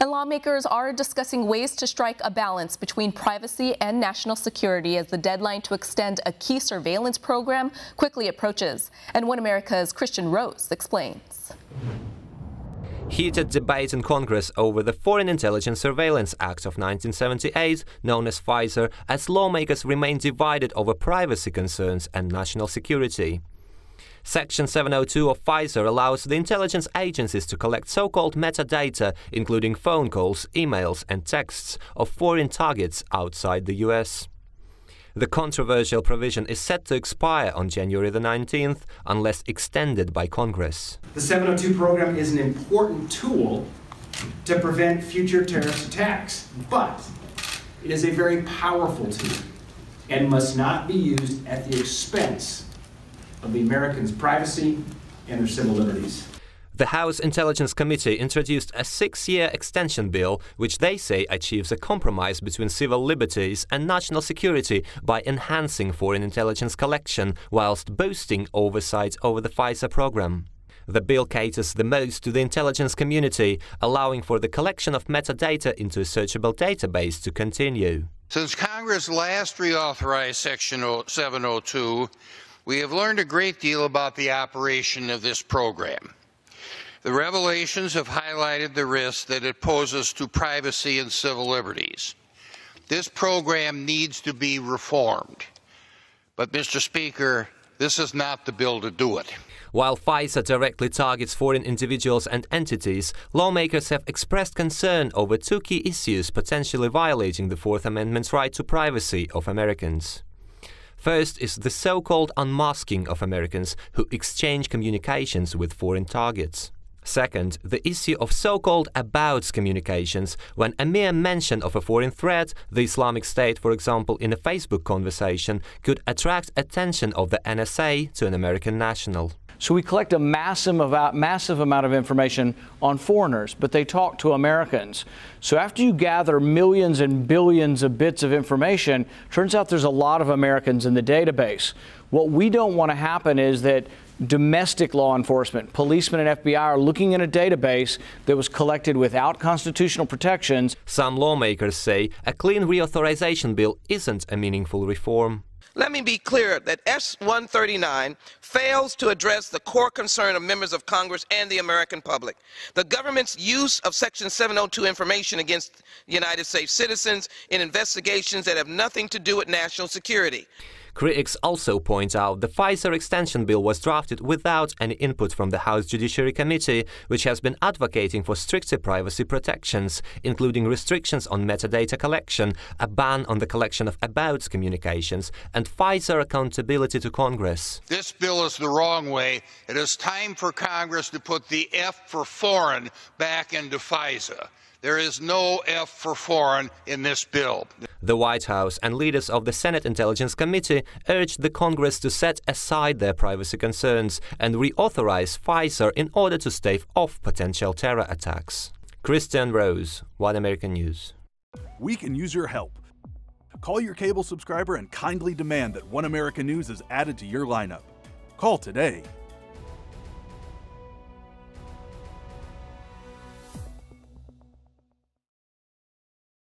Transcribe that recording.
And lawmakers are discussing ways to strike a balance between privacy and national security as the deadline to extend a key surveillance program quickly approaches. And One America's Kristian Rouz explains. Heated debate in Congress over the Foreign Intelligence Surveillance Act of 1978, known as FISA, as lawmakers remain divided over privacy concerns and national security. Section 702 of FISA allows the intelligence agencies to collect so-called metadata, including phone calls, emails and texts of foreign targets outside the US. The controversial provision is set to expire on January the 19th, unless extended by Congress. The 702 program is an important tool to prevent future terrorist attacks, but it is a very powerful tool and must not be used at the expense of the Americans' privacy and their civil liberties. The House Intelligence Committee introduced a 6-year extension bill, which they say achieves a compromise between civil liberties and national security by enhancing foreign intelligence collection whilst boosting oversight over the FISA program. The bill caters the most to the intelligence community, allowing for the collection of metadata into a searchable database to continue. Since Congress last reauthorized Section 702, we have learned a great deal about the operation of this program. The revelations have highlighted the risks that it poses to privacy and civil liberties. This program needs to be reformed. But, Mr. Speaker, this is not the bill to do it. While FISA directly targets foreign individuals and entities, lawmakers have expressed concern over 2 key issues potentially violating the Fourth Amendment's right to privacy of Americans. First is the so-called unmasking of Americans who exchange communications with foreign targets. Second, the issue of so-called abouts communications, when a mere mention of a foreign threat, the Islamic State, for example, in a Facebook conversation, could attract attention of the NSA to an American national. So we collect a massive amount of information on foreigners, but they talk to Americans. So after you gather millions and billions of bits of information, turns out there's a lot of Americans in the database. What we don't want to happen is that domestic law enforcement, policemen and FBI are looking in a database that was collected without constitutional protections. Some lawmakers say a clean reauthorization bill isn't a meaningful reform. Let me be clear that S-139 fails to address the core concern of members of Congress and the American public. The government's use of Section 702 information against United States citizens in investigations that have nothing to do with national security. Critics also point out the FISA extension bill was drafted without any input from the House Judiciary Committee, which has been advocating for stricter privacy protections, including restrictions on metadata collection, a ban on the collection of abouts communications, and FISA accountability to Congress. This bill is the wrong way. It is time for Congress to put the F for foreign back into FISA. There is no F for foreign in this bill. The White House and leaders of the Senate Intelligence Committee urged the Congress to set aside their privacy concerns and reauthorize FISA in order to stave off potential terror attacks. Kristian, Rouz, One American News. We can use your help. Call your cable subscriber and kindly demand that One American News is added to your lineup. Call today.